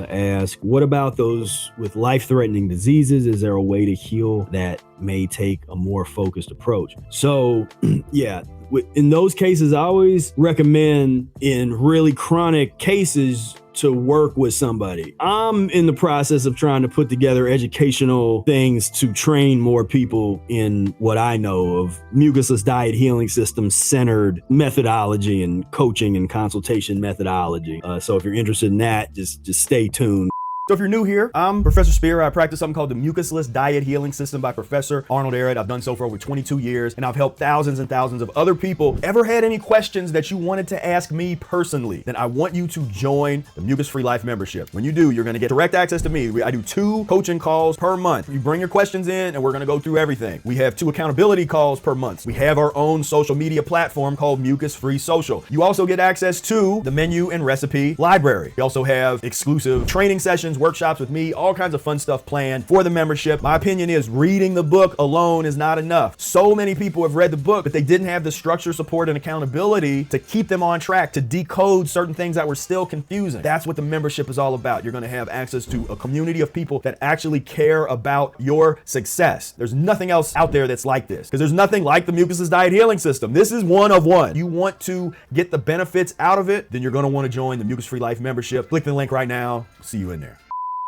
ask, what about those with life-threatening diseases? Is there a way to heal that may take a more focused approach? So yeah, in those cases, I always recommend in really chronic cases to work with somebody. I'm in the process of trying to put together educational things to train more people in what I know of Mucusless Diet Healing System centered methodology and coaching and consultation methodology. So if you're interested in that, just stay tuned. So if you're new here, I'm Professor Spira. I practice something called the Mucusless Diet Healing System by Professor Arnold Ehret. I've done so for over 22 years, and I've helped thousands and thousands of other people. Ever had any questions that you wanted to ask me personally? Then I want you to join the Mucus-free Life membership. When you do, you're gonna get direct access to me. I do 2 coaching calls per month. You bring your questions in, and we're gonna go through everything. We have 2 accountability calls per month. We have our own social media platform called Mucus-free Social. You also get access to the menu and recipe library. We also have exclusive training sessions, workshops with me, all kinds of fun stuff planned for the membership. My opinion is reading the book alone is not enough. So many people have read the book, but they didn't have the structure, support, and accountability to keep them on track, to decode certain things that were still confusing. That's what the membership is all about. You're gonna have access to a community of people that actually care about your success. There's nothing else out there that's like this, because there's nothing like the Mucusless Diet Healing System. This is one of one. You want to get the benefits out of it, then you're gonna wanna join the Mucus-free Life membership. Click the link right now. See you in there.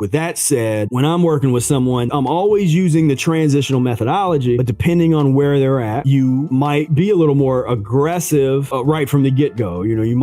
With that said, when I'm working with someone, I'm always using the transitional methodology, but depending on where they're at, you might be a little more aggressive right from the get-go. You know, we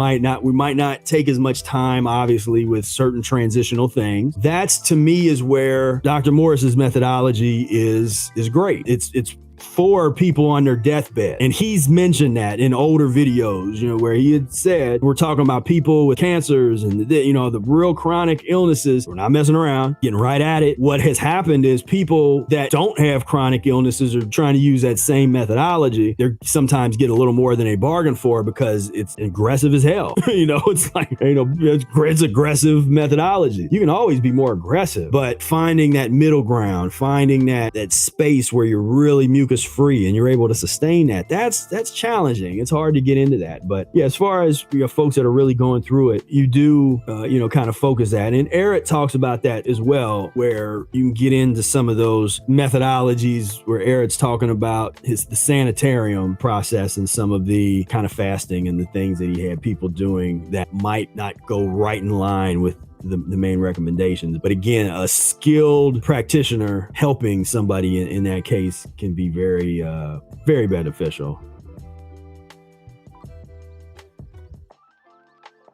might not take as much time, obviously, with certain transitional things. That's, to me, is where Dr. Morris's methodology is great. It's for people on their deathbed. And he's mentioned that in older videos, you know, where he had said, we're talking about people with cancers and the real chronic illnesses. We're not messing around, getting right at it. What has happened is people that don't have chronic illnesses are trying to use that same methodology. They sometimes get a little more than they bargain for because it's aggressive as hell. It's like, it's aggressive methodology. You can always be more aggressive, but finding that middle ground, finding that space where you're really mucus-free and you're able to sustain that's challenging. It's hard to get into that. But yeah, as far as folks that are really going through it, you do kind of focus that. And Ehret talks about that as well, where you can get into some of those methodologies where Ehret's talking about the sanitarium process and some of the kind of fasting and the things that he had people doing that might not go right in line with the main recommendations. But again, a skilled practitioner helping somebody in that case can be very, very beneficial.